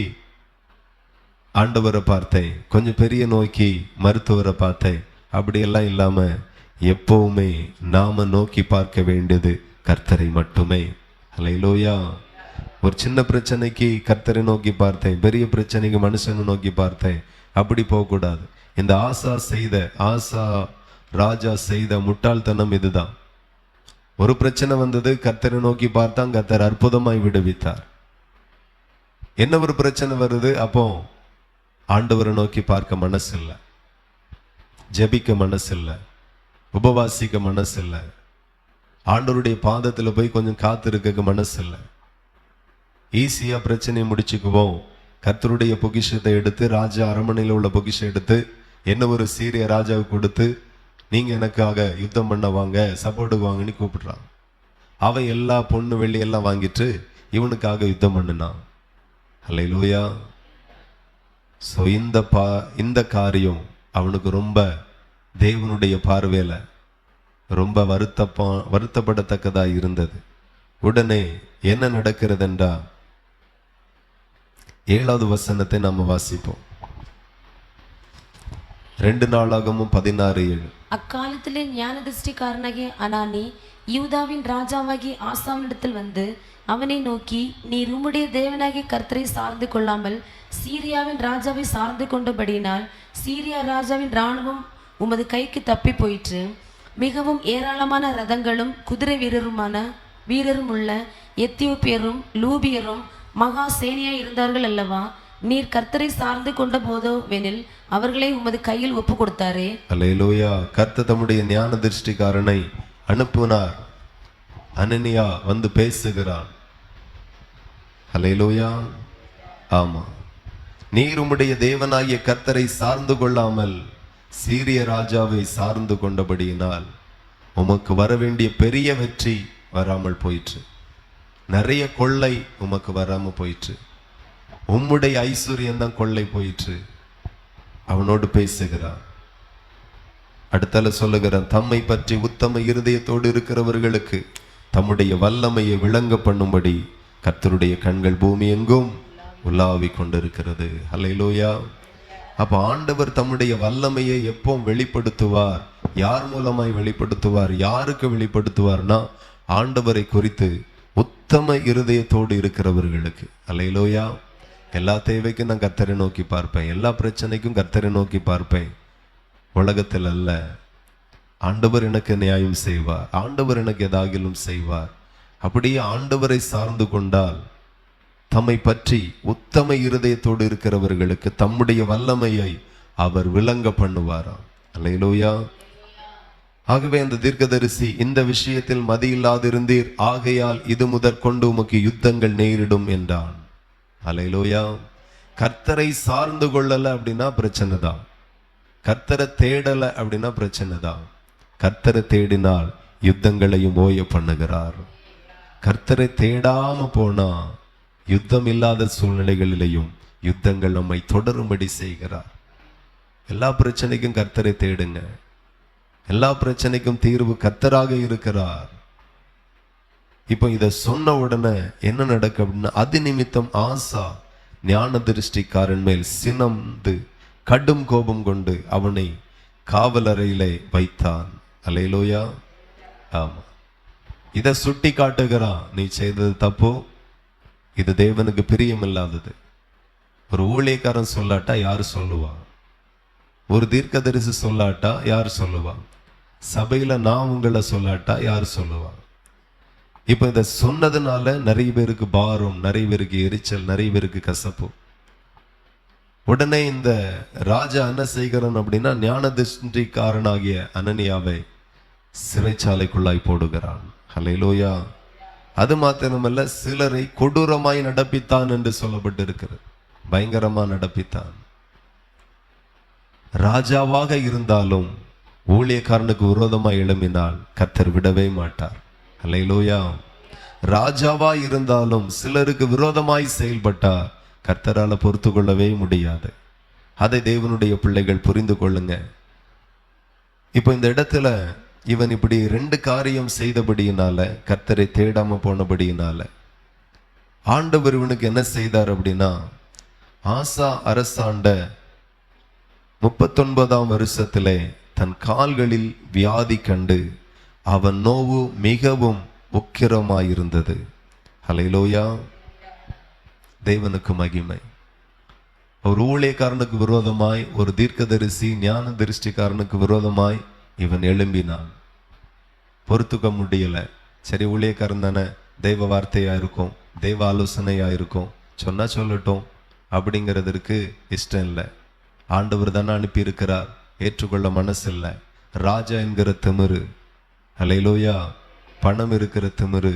ஆண்டவரை பார்த்தேன், கொஞ்சம் பெரிய நோய்க்கு மருத்துவரை பார்த்தேன், அப்படியெல்லாம் இல்லாம எப்பவுமே நாம நோக்கி பார்க்க வேண்டியது கர்த்தரை மட்டுமே. அல்லேலூயா. ஒரு சின்ன பிரச்சனைக்கு கர்த்தரை நோக்கி பார்த்தேன், பெரிய பிரச்சனைக்கு மனுஷனை நோக்கி பார்த்தேன், அப்படி போகக்கூடாது. இந்த ஆசா ராஜா செய்த முட்டாள்தனம் இதுதான். ஒரு பிரச்சனை வந்தது, கர்த்தரை நோக்கி பார்த்தான், கர்த்தர் அற்புதமாய் விடுவித்தார். என்ன ஒரு பிரச்சனை வருது, அப்போ ஆண்டவரை நோக்கி பார்க்க மனசு இல்லை, ஜெபிக்க மனசு இல்லை, உபவாசிக்க மனசு இல்லை, ஆண்டவருடைய பாதத்துல போய் கொஞ்சம் காத்திருக்க மனசு இல்லை. ஈஸியா பிரச்சனையை முடிச்சுக்குவோம். கர்த்தருடைய பொக்கிஷத்தை எடுத்து, ராஜா அரண்மனையில் உள்ள பொக்கிஷம் எடுத்து என்ன ஒரு சீரிய ராஜாவுக்கு கொடுத்து, நீங்க எனக்காக யுத்தம் பண்ண வாங்க, சப்போர்ட்டுக்கு வாங்கன்னு கூப்பிடுறான். அவன் எல்லா பொண்ணு வெள்ளி எல்லாம் வாங்கிட்டு இவனுக்காக யுத்தம் பண்ணினான். அல்லேலூயா. ஸோ இந்த காரியம் அவனுக்கு ரொம்ப தேவனுடைய பார்வையில ரொம்ப வருத்தப்படத்தக்கதா இருந்தது. உடனே என்ன நடக்கிறதுன்றா 7வது வசனத்தை நாம வாசிப்போம். 2 நாளாகமும் 16:7. அக்காலத்திலே ஞான திருஷ்டிக்காரனாகிய அனானி யூதாவின் ராஜாவாகிய ஆசாவினிடத்தில் வந்து அவனை நோக்கி, நீர் உம்முடைய தேவனாகிய கர்த்தரை சார்ந்து கொள்ளாமல் சீரியாவின் ராஜாவை சார்ந்து கொண்டபடியினால் சீரியா ராஜாவின் இராணுவம் உமது கைக்கு தப்பி போயிற்று. மிகவும் ஏராளமான ரதங்களும் குதிரை வீரரும் உள்ள எத்தியோப்பியரும் லூபியரும் மகா சேனையாய் இருந்தார்கள் அல்லவா? நீர் கர்த்தரை சார்ந்து கொண்ட போதோவெனில் அவர்களை உமது கையில் ஒப்பு கொடுத்தாரே. அல்லேலூயா. கர்த்தர் தம்முடைய ஞான திருஷ்டிக்காரனை அனுப்புனார். அனனியா வந்து பேசுகிறான். அல்லேலூயா. ஆமா, நீர் உம்முடைய தேவனாகிய கர்த்தரை சார்ந்து கொள்ளாமல் சீரிய ராஜாவை சார்ந்து கொண்டபடியினால் உமக்கு வர வேண்டிய பெரிய வெற்றி வராமல் போயிற்று, நிறைய கொள்ளை உமக்கு வராம போயிற்று, உம்முடைய ஐஸ்வர்யம் தான் கொள்ளை போயிற்று. அவனோடு பேசுகிறான். அடுத்தால சொல்லுகிறான், தம்மை பற்றி உத்தம இருதயத்தோடு இருக்கிறவர்களுக்கு தம்முடைய வல்லமையை விளங்க பண்ணும்படி கர்த்தருடைய கண்கள் பூமி எங்கும் உலாவிக் கொண்டிருக்கிறது. அல்லேலூயா. அப்ப ஆண்டவர் தம்முடைய வல்லமையை எப்போ வெளிப்படுத்துவார்? யார் மூலமாய் வெளிப்படுத்துவார்? யாருக்கு வெளிப்படுத்துவார்னா ஆண்டவரை குறித்து உத்தம இருதயத்தோடு இருக்கிறவர்களுக்கு. அல்லேலூயா. எல்லா தேவைக்கும் நான் கர்த்தரை நோக்கி பார்ப்பேன், எல்லா பிரச்சனைக்கும் கர்த்தரை நோக்கி பார்ப்பேன். உலகத்தில் அல்ல. ஆண்டவர் எனக்கு நியாயம் செய்வார், ஆண்டவர் எனக்கு எதாகிலும் செய்வார். அப்படியே ஆண்டவரை சார்ந்து கொண்டால் தம்மை பற்றி உத்தம இருதயத்தோடு இருக்கிறவர்களுக்கு தம்முடைய வல்லமையை அவர் விளங்க பண்ணுவாராம். அல்லேலூயா. ஆகவே அந்த தீர்க்கதரிசி, இந்த விஷயத்தில் மதியில்லாதிருந்தீர், ஆகையால் இது முதற்கொண்டு உமக்கு யுத்தங்கள் நேரிடும் என்றான். அல்லேலூயா. கர்த்தரை சார்ந்து கொள்ளல அப்படின்னா பிரச்சனை தான். கர்த்தரை தேடல அப்படின்னா பிரச்சனை தான். கர்த்தரை தேடினால் யுத்தங்களையும் ஓய பண்ணுகிறார். கர்த்தரை தேடாம போனா யுத்தம் இல்லாத சூழ்நிலைகளிலேயும் யுத்தங்கள் நம்மை தொடரும்படி செய்கிறார். எல்லா பிரச்சனைக்கும் கர்த்தரை தேடுங்க. எல்லா பிரச்சனைக்கும் தீர்வு கர்த்தராக இருக்கிறார். இப்போ இதை சொன்ன உடனே என்ன நடக்கும் அப்படின்னா, அது நிமித்தம் ஆசா ஞான திருஷ்டிக்காரன் மேல் சினந்து கடும் கோபம் கொண்டு அவனை காவலறையிலே வைத்தான். அல்லேலூயா. ஆமா, இதை சுட்டி காட்டுகிறான். நீ செய்தது தப்போ, இது தேவனுக்கு பிரியமில்லாதது. ஒரு ஊழியக்காரன் சொல்லாட்டா யாரு சொல்லுவா? ஒரு தீர்க்கதரிசி சொல்லாட்டா யார் சொல்லுவா? சபையில நான் உங்களை சொல்லாட்டா யார் சொல்லுவா? இப்ப இதை சொன்னதுனால நிறைய பேருக்கு பாரம், நிறைய பேருக்கு எரிச்சல், நிறைய பேருக்கு கசப்பு. உடனே இந்த ராஜா என்ன செய்கிறான் அப்படின்னா, ஞான திருஷ்டிக்காரனாகிய அனனியாவை சிறைச்சாலைக்குள்ளாய் போடுகிறான். அல்லேலூயா. அது மாத்திரமல்ல, சிலரை கொடூரமாய் நடப்பித்தான் என்று சொல்லப்பட்டிருக்கிறது. பயங்கரமா நடப்பித்தான். ராஜாவாக இருந்தாலும் ஊழியக்காரனுக்கு விரோதமாய் எழும்பினால் கர்த்தர் விடவே மாட்டார். அல்லேலூயா. ராஜாவா இருந்தாலும் சிலருக்கு விரோதமாய் செயல்பட்டார் கர்த்தரால பொறுத்து கொள்ளவே முடியாது. அதை தேவனுடைய பிள்ளைகள் புரிந்து கொள்ளுங்க. இப்போ இந்த இடத்துல இவன் இப்படி 2 காரியம் செய்தபடியினால, கர்த்தரை தேடாம போனபடியினால ஆண்டவர் இவனுக்கு என்ன செய்தார் அப்படின்னா, ஆசா அரசாண்ட 39ஆம் வருஷத்திலே தன் கால்களில் வியாதி கண்டு அவன் நோவு மிகவும் உக்கிரமாயிருந்தது. ஹல்லேலூயா. தேவனுக்கு மகிமை. ஒரு ஊழியக்காரனுக்கு விரோதமாய், ஒரு தீர்க்கதரிசி ஞான திருஷ்டிக்காரனுக்கு விரோதமாய் இவன் எழும்பினான். பொறுத்துக்க முடியல. சரி, ஊழியக்காரன் தானே, தெய்வ வார்த்தையா இருக்கும், தெய்வ ஆலோசனையா இருக்கும், சொன்னா சொல்லட்டும் அப்படிங்கிறதுக்கு இஷ்டம் இல்லை. ஆண்டவர் தானே அனுப்பி இருக்கிறார், ஏற்றுக்கொள்ள மனசு இல்லை. ராஜா என்கிற திமிரு, அல்லேலூயா, பணம் இருக்கிற திமிரு,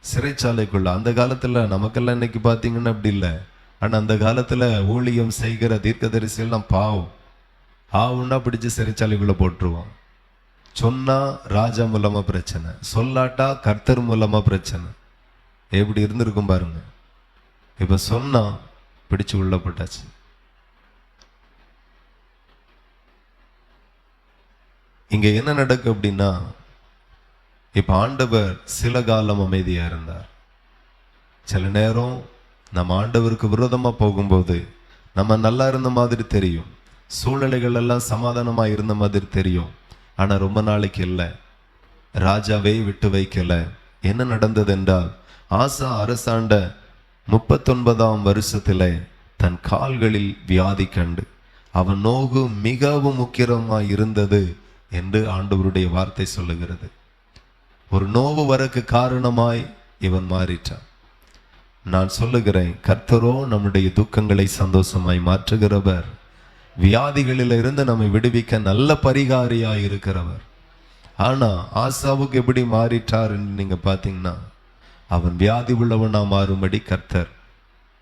சிறைச்சாலைக்குள்ள. அந்த காலத்துல நமக்கெல்லாம் இன்னைக்கு பாத்தீங்கன்னா அப்படி இல்லை. ஆனா அந்த காலத்துல ஊழியம் செய்கிற தீர்க்கதரிசி எல்லாம் பாவம், ஆவுன்னா பிடிச்சு சிறைச்சாலைக்குள்ள போட்டுருவான். சொன்னா ராஜா மூலமா பிரச்சனை, சொல்லாட்டா கர்த்தர் மூலமா பிரச்சனை. எப்படி இருந்திருக்கும் பாருங்க. இப்ப சொன்னா பிடிச்சு உள்ள போட்டாச்சு. இங்க என்ன நடக்கு அப்படின்னா, இப்ப ஆண்டவர் சில காலம் அமைதியா இருந்தார். சில நேரம் நம்ம ஆண்டவருக்கு விரோதமா போகும்போது நம்ம நல்லா இருந்த மாதிரி தெரியும், சூழ்நிலைகள் எல்லாம் சமாதானமா இருந்த மாதிரி தெரியும். ஆனா ரொம்ப நாளைக்கு இல்லை, ராஜாவே விட்டு வைக்கல. என்ன நடந்தது என்றால், ஆசா அரசாண்ட 39ஆம் வருஷத்திலே தன் கால்களில் வியாதி கண்டு அவன் நோகு மிகவும் உக்கிரமாய் இருந்தது என்று ஆண்டவருடைய வார்த்தை சொல்லுகிறது. ஒரு நோவு வரக்கு காரணமாய் இவன் மாறிட்டான். நான் சொல்லுகிறேன், கர்த்தரோ நம்முடைய துக்கங்களை சந்தோஷமாய் மாற்றுகிறவர், வியாதிகளில் இருந்து நம்மை விடுவிக்க நல்ல பரிகாரியாய் இருக்கிறவர். ஆனா ஆசாவுக்கு எப்படி மாறிட்டார் என்று நீங்க பாத்தீங்கன்னா, அவன் வியாதி உள்ளவனா மாறும்படி கர்த்தர்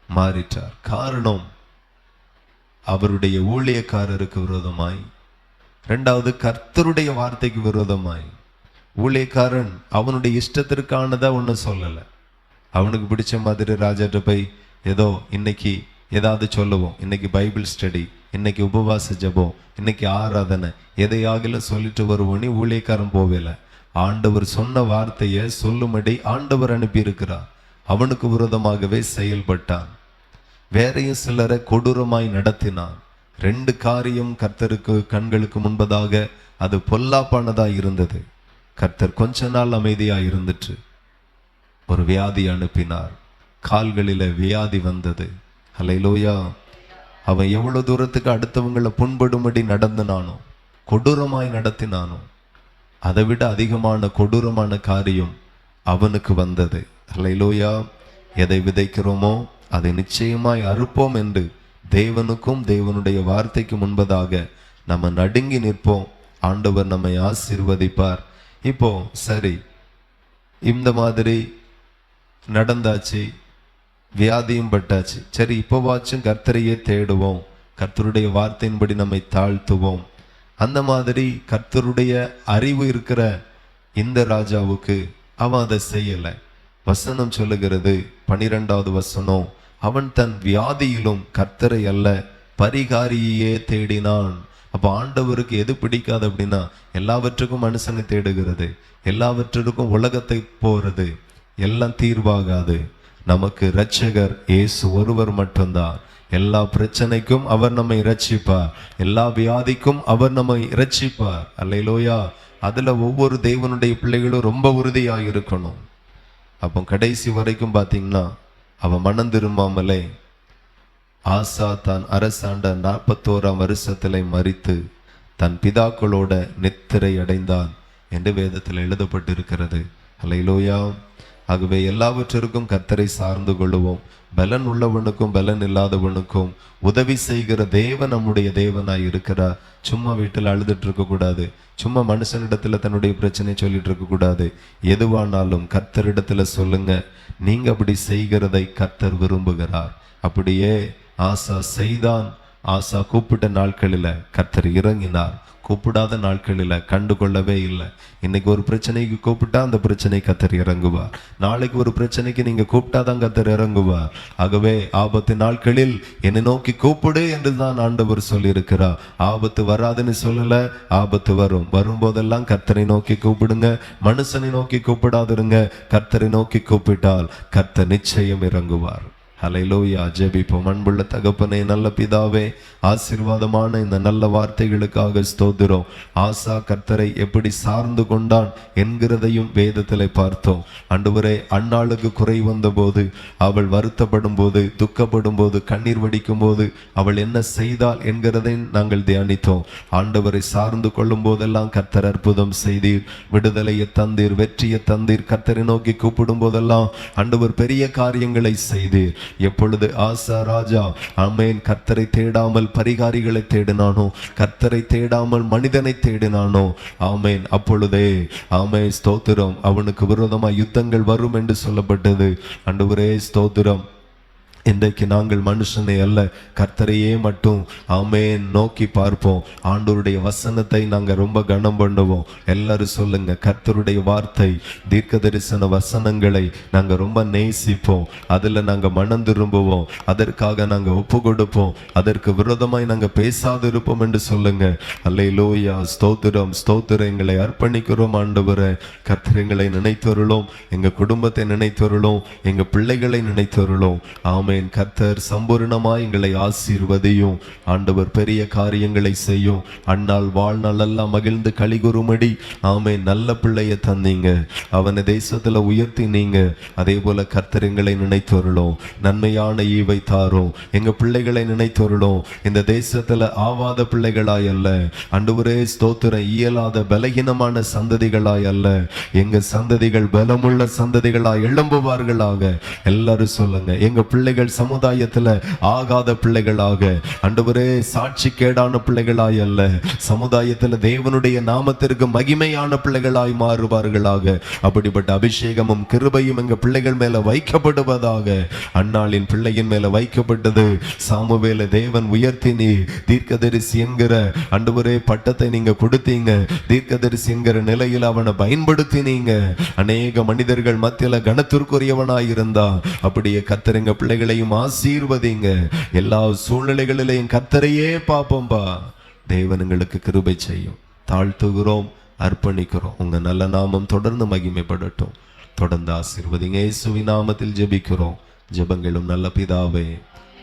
மாறிட்டார். காரணம், அவருடைய ஊழியக்காரருக்கு விரோதமாய், 2வது கர்த்தருடைய வார்த்தைக்கு விரோதமாய். ஊழியக்காரன் அவனுடைய இஷ்டத்திற்கானதா ஒண்ணு சொல்லல. அவனுக்கு பிடிச்ச மாதிரி ராஜாட்ட போய் ஏதோ இன்னைக்கு ஏதாவது சொல்லுவோம், இன்னைக்கு பைபிள் ஸ்டடி, இன்னைக்கு உபவாச ஜெபம், இன்னைக்கு ஆராதனை, எதையாகிலும் சொல்லிட்டு வருவோன்னு ஊழியக்காரன் போவேல. ஆண்டவர் சொன்ன வார்த்தையை சொல்லும்படி ஆண்டவர் அனுப்பி இருக்கிறார். அவனுக்கு விரோதமாகவே செயல்பட்டான். வேறையும் சிலரை கொடூரமாய் நடத்தினான். 2 காரியம் கர்த்தருக்கு கண்களுக்கு முன்பதாக அது பொல்லாப்பானதா இருந்தது. கர்த்தர் கொஞ்ச நாள் அமைதியா இருந்துட்டு ஒரு வியாதி அனுப்பினார். கால்களில வியாதி வந்தது. ஹல்லேலூயா. அவன் எவ்வளவு தூரத்துக்கு அடுத்தவங்களை புண்படும்படி நடந்தனானோ, கொடூரமாய் நடத்தினானோ, அதை விட அதிகமான கொடூரமான காரியம் அவனுக்கு வந்தது. ஹல்லேலூயா. எதை விதைக்கிறோமோ அதை நிச்சயமாய் அறுப்போம் என்று தேவனுக்கும் தேவனுடைய வார்த்தைக்கு முன்பதாக நம்ம நடுங்கி நிற்போம். ஆண்டவர் நம்மை ஆசீர்வதிப்பார். இப்போ சரி, இந்த மாதிரி நடந்தாச்சு, வியாதியும் பட்டாச்சு. சரி, இப்போவாச்சும் கர்த்தரையே தேடுவோம், கர்த்தருடைய வார்த்தையின்படி நம்மை தாழ்த்துவோம். அந்த மாதிரி கர்த்தருடைய அறிவு இருக்கிற இந்த ராஜாவுக்கு அவன் அதை செய்யலை. வசனம் சொல்லுகிறது, 12வது வசனம், அவன் தன் வியாதியிலும் கர்த்தரை அல்ல பரிகாரியே தேடினான். அப்ப ஆண்டவருக்கு எது பிடிக்காது அப்படின்னா, எல்லாவற்றுக்கும் மனுஷனை தேடுகிறது, எல்லாவற்றுக்கும் உலகத்தை போறது, எல்லாம் தீர்வாகாது. நமக்கு இரட்சகர் இயேசு ஒருவர் மட்டும்தான். எல்லா பிரச்சனைக்கும் அவர் நம்மை இரட்சிப்பார், எல்லா வியாதிக்கும் அவர் நம்மை இரட்சிப்பார். அல்லேலூயா. அதுல ஒவ்வொரு தேவனுடைய பிள்ளைகளும் ரொம்ப உறுதியாக இருக்கணும். அப்போ கடைசி வரைக்கும் பார்த்தீங்கன்னா அவன் மனம் திரும்பாமலே ஆசா தான் அரசாண்ட 41ஆம் வருஷத்திலே மரித்து தன் பிதாக்களோட நித்திரை அடைந்தான் என்று வேதத்தில் எழுதப்பட்டிருக்கிறது. அல்லேலூயா. ஆகவே எல்லாவற்றிற்கும் கர்த்தரை சார்ந்து கொள்ளுவோம். பலன் உள்ளவனுக்கும் பலன் இல்லாதவனுக்கும் உதவி செய்கிற தேவன் நம்முடைய தேவனாய் இருக்கிறார். சும்மா வீட்டில் அழுதுட்டு இருக்க கூடாது, சும்மா மனுஷனிடத்துல தன்னுடைய பிரச்சனை சொல்லிட்டு இருக்க கூடாது. எதுவானாலும் கர்த்தரிடத்துல சொல்லுங்க. நீங்க அப்படி செய்கிறதை கர்த்தர் விரும்புகிறார். அப்படியே ஆசா செய்தான். ஆசா கூப்பிட்ட நாட்களில் கர்த்தர் இறங்கினார், கூப்பிடாத நாட்களில் கண்டுகொள்ளவே இல்லை. இன்னைக்கு ஒரு பிரச்சனைக்கு கூப்பிட்டா அந்த பிரச்சனை கர்த்தர் இறங்குவார். நாளைக்கு ஒரு பிரச்சனைக்கு நீங்க கூப்பிட்டாதான் கர்த்தர் இறங்குவார். ஆகவே ஆபத்து நாட்களில் என்னை நோக்கி கூப்பிடு என்று தான் ஆண்டவர் சொல்லியிருக்கிறார். ஆபத்து வராதுன்னு சொல்லல, ஆபத்து வரும். வரும்போதெல்லாம் கர்த்தரை நோக்கி கூப்பிடுங்க, மனுஷனை நோக்கி கூப்பிடாதிருங்க. கர்த்தரை நோக்கி கூப்பிட்டால் கர்த்தர் நிச்சயம் இறங்குவார். ஹல்லேலூயா. ஜெபிப்போம். அன்புள்ள தகப்பனே, நல்ல பிதாவே, ஆசீர்வாதமான இந்த நல்ல வார்த்தைகளுக்காக ஸ்தோத்திரம். ஆசா கர்த்தரை எப்படி சார்ந்து கொண்டான் என்கிறதையும் வேதத்திலே பார்த்தோம். ஆண்டவரே, அன்னாளுக்கு குறை வந்தபோது, அவள் வருத்தப்படும் போது, துக்கப்படும் போது, கண்ணீர் வடிக்கும் போது அவள் என்ன செய்தாள் என்கிறதை நாங்கள் தியானித்தோம். ஆண்டவரை சார்ந்து கொள்ளும் போதெல்லாம் கர்த்தர் அற்புதம் செய்தீர், விடுதலையை தந்தீர், வெற்றியை தந்தீர். கர்த்தரை நோக்கி கூப்பிடும் போதெல்லாம் ஆண்டவர் பெரிய காரியங்களை செய்தீர். எப்பொழுது ஆசா ராஜா ஆமென் கர்த்தரை தேடாமல் பரிகாரிகளை தேடினானோ, கர்த்தரை தேடாமல் மனிதனை தேடினானோ, ஆமென் அப்பொழுதே ஆமென் ஸ்தோத்திரம், அவனுக்கு விரோதமாய் யுத்தங்கள் வரும் என்று சொல்லப்பட்டது. ஆண்டவரே ஸ்தோத்திரம். இன்றைக்கு நாங்கள் மனுஷனை அல்ல கர்த்தரையே மட்டும் ஆமென் நோக்கி பார்ப்போம். ஆண்டவருடைய வசனத்தை நாங்கள் ரொம்ப கனம் பண்ணுவோம். எல்லாரும் சொல்லுங்க, கர்த்தருடைய வார்த்தை தீர்க்க தரிசன வசனங்களை நாங்கள் ரொம்ப நேசிப்போம். அதில் நாங்கள் மனம் திரும்புவோம், அதற்காக நாங்கள் ஒப்பு கொடுப்போம், அதற்கு விரோதமாய் நாங்கள் பேசாதிருப்போம் என்று சொல்லுங்க. அல்லேலூயா. ஸ்தோத்திரம் ஸ்தோத்திரம். எங்களை அர்ப்பணிக்கிறோம் ஆண்டவரே. கர்த்தர் எங்களை நினைத்தருளும், எங்க குடும்பத்தை நினைத்தருளும், எங்க பிள்ளைகளை நினைத்தருளும். ஆமென். கர்த்தர் சம்பூர்ணமாய் எங்களை ஆசீர்வதியும். ஆண்டவர் பெரிய காரியங்களை செய்யும். அந்நாள் வாழ்நாள் எல்லாம் மகிழ்ந்து கலிகுறும்படி ஆமென் நல்ல பிள்ளைய தந்தீங்க, அவனை தேசத்துல உயர்த்தினீங்க. அதே போல கர்த்தர் எங்களை நினைத்தருளும், நன்மையான ஈவை தாரும். எங்க பிள்ளைகளை நினைத்தருளும், இந்த தேசத்துல ஆவாத பிள்ளைகளாய் அல்ல ஆண்டவரே ஸ்தோத்திரம், இயலாத பலகீனமான சந்ததிகளாய் அல்ல, எங்க சந்ததிகள் பலமுள்ள சந்ததிகளாய் எழும்புவார்களாக. எல்லாரும் சொல்லுங்க, எங்க பிள்ளைகள் சமுதாயத்துல ஆகாத பிள்ளைகளாக ஆண்டவரே, சாட்சி கேடான பிள்ளைகளாய் அல்ல, சமுதாயத்துல தேவனுடைய நாமத்திற்கு மகிமையான பிள்ளைகளாய் மாறுவார்களாக. அப்படிப்பட்ட அபிஷேகமும் கிருபையும் எங்க பிள்ளைகள் மேல வைக்கப்படுவதாக. அன்னாளின் பிள்ளையின் மேல வைக்கப்பட்டது. சாமுவேலை தேவன் உயர்த்தினி, தீர்க்கதரிசி என்கிற ஆண்டவரே பட்டத்தை நீங்க கொடுத்தீங்க. தீர்க்கதரிசி என்கிற நிலையில் அவனை பயன்படுத்தினீங்க. அநேக மனிதர்கள் மத்தியில கனத்திற்குரியவனாய் இருந்தா. அப்படியே கர்த்தர் எங்க பிள்ளைகளையும் ஆசீர்வதிங்க. எல்லா சூழ்நிலைகளிலையும் கர்த்தரையே பார்ப்போம்பா. தேவன் எங்களுக்கு கிருபை செய்யும். தாழ்த்துகிறோம், அர்ப்பணிக்கிறோம். உங்க நல்ல நாமம் தொடர்ந்து மகிமைப்படட்டும். தொடர்ந்து ஆசீர்வதிங்க. இயேசுவின் நாமத்தில் ஜெபிக்கிறோம். ஜெபங்களும் நல்ல பிதாவே,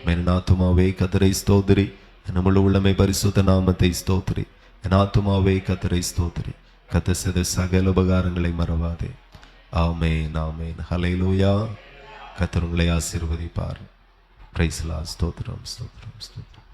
என் ஆத்துமாவே கர்த்தரை ஸ்தோத்திரி, என் முழு உள்ளமை பரிசுத்த நாமத்தை ஸ்தோத்திரி. என் ஆத்துமாவே கர்த்தரை ஸ்தோத்திரி, கர்த்தர் செய்த சகல உபகாரங்களை மறவாதே. ஆமென், ஆமென், ஹல்லேலூயா. கர்த்தர் உங்களை ஆசீர்வதிப்பார். Praise the Lord. ஸ்தோத்திரம், ஸ்தோத்திரம், ஸ்தோத்திரம்.